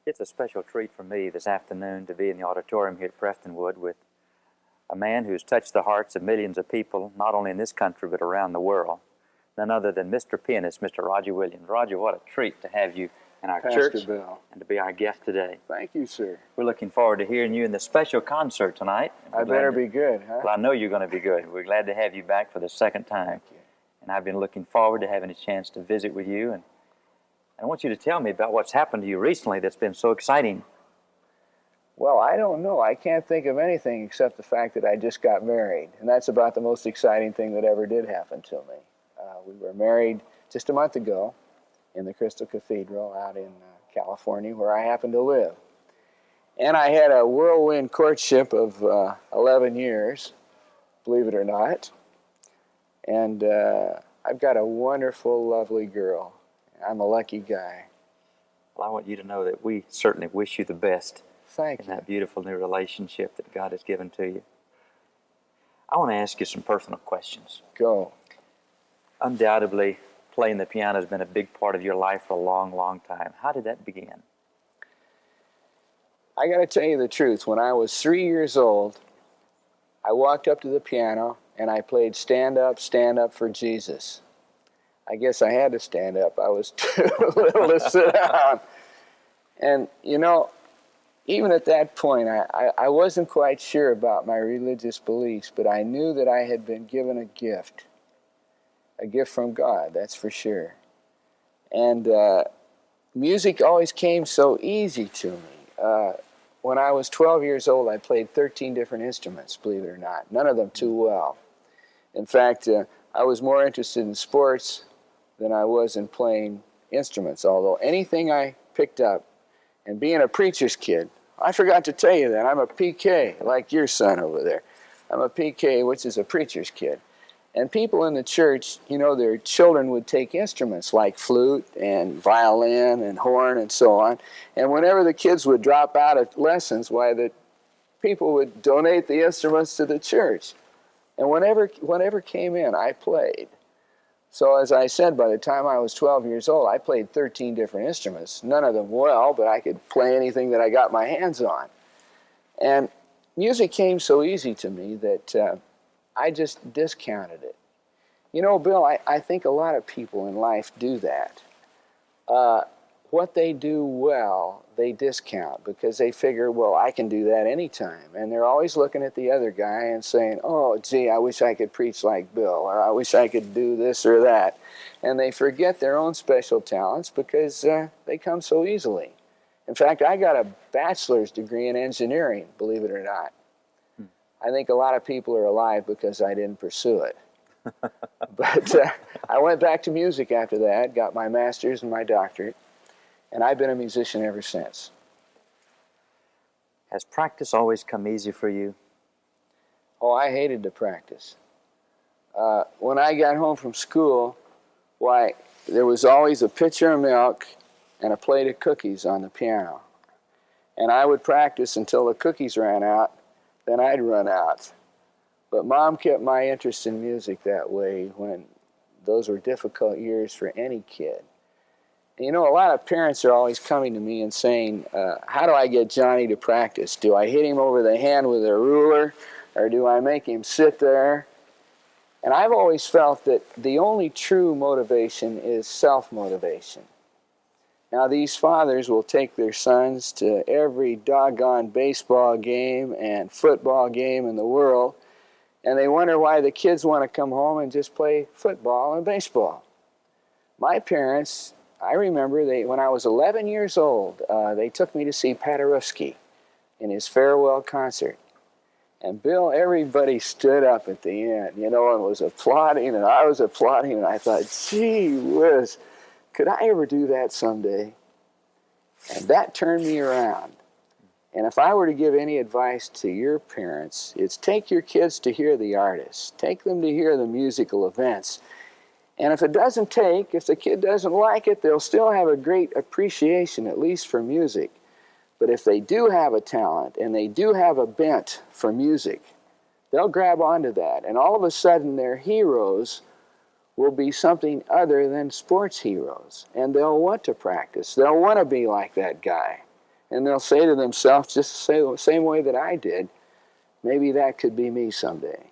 It's a special treat for me this afternoon to be in the auditorium here at Prestonwood with a man who's touched the hearts of millions of people, not only in this country but around the world. None other than Mr. Pianist, Mr. Roger Williams. Roger, what a treat to have you in our Pastor church Bill. and to be our guest today. Thank you, sir. We're looking forward to hearing you in the special concert tonight. I better be good, huh? Well, I know you're going to be good. We're glad to have you back for the second time. Thank you. And I've been looking forward to having a chance to visit with you. And I want you to tell me about what's happened to you recently that's been so exciting. Well, I don't know. I can't think of anything except the fact that I just got married. And that's about the most exciting thing that ever did happen to me. We were married just a month ago in the Crystal Cathedral out in California, where I happen to live. And I had a whirlwind courtship of 11 years, believe it or not. And I've got a wonderful, lovely girl. I'm a lucky guy. Well, I want you to know that we certainly wish you the best Thank in you. that beautiful new relationship that God has given to you. I want to ask you some personal questions. Go. Undoubtedly, playing the piano has been a big part of your life for a long, long time. How did that begin? I got to tell you the truth. When I was 3 years old, I walked up to the piano and I played Stand Up for Jesus. I guess I had to stand up. I was too little to sit down. And, you know, even at that point, I wasn't quite sure about my religious beliefs, but I knew that I had been given a gift from God, that's for sure. And music always came so easy to me. When I was 12 years old, I played 13 different instruments, believe it or not. None of them too well. In fact, I was more interested in sports than I was in playing instruments, although anything I picked up, and being a preacher's kid, I forgot to tell you that I'm a PK, like your son over there. I'm a PK, which is a preacher's kid. And people in the church, you know, their children would take instruments like flute and violin and horn and so on. And whenever the kids would drop out of lessons, why, the people would donate the instruments to the church. And whenever came in, I played. So as I said, by the time I was 12 years old, I played 13 different instruments. None of them well, but I could play anything that I got my hands on. And music came so easy to me that I just discounted it. You know, Bill, I think a lot of people in life do that. What they do well, they discount because they figure, well, I can do that anytime. And they're always looking at the other guy and saying, oh, gee, I wish I could preach like Bill, or I wish I could do this or that. And they forget their own special talents because they come so easily. In fact, I got a bachelor's degree in engineering, believe it or not. I think a lot of people are alive because I didn't pursue it. But I went back to music after that, got my master's and my doctorate, and I've been a musician ever since. Has practice always come easy for you? Oh, I hated to practice. When I got home from school, why, there was always a pitcher of milk and a plate of cookies on the piano. And I would practice until the cookies ran out, then I'd run out. But Mom kept my interest in music that way when those were difficult years for any kid. And you know, a lot of parents are always coming to me and saying, how do I get Johnny to practice? Do I hit him over the hand with a ruler, or do I make him sit there? And I've always felt that the only true motivation is self-motivation. Now, these fathers will take their sons to every doggone baseball game and football game in the world, and they wonder why the kids want to come home and just play football and baseball. My parents, I remember when I was 11 years old, they took me to see Paderewski in his farewell concert. And Bill, everybody stood up at the end, you know, and was applauding, and I was applauding, and I thought, gee whiz, could I ever do that someday? And that turned me around. And if I were to give any advice to your parents, it's take your kids to hear the artists. Take them to hear the musical events. And if it doesn't take, if the kid doesn't like it, they'll still have a great appreciation, at least for music. But if they do have a talent and they do have a bent for music, they'll grab onto that. And all of a sudden, their heroes will be something other than sports heroes. And they'll want to practice. They'll want to be like that guy. And they'll say to themselves, just the same way that I did, maybe that could be me someday.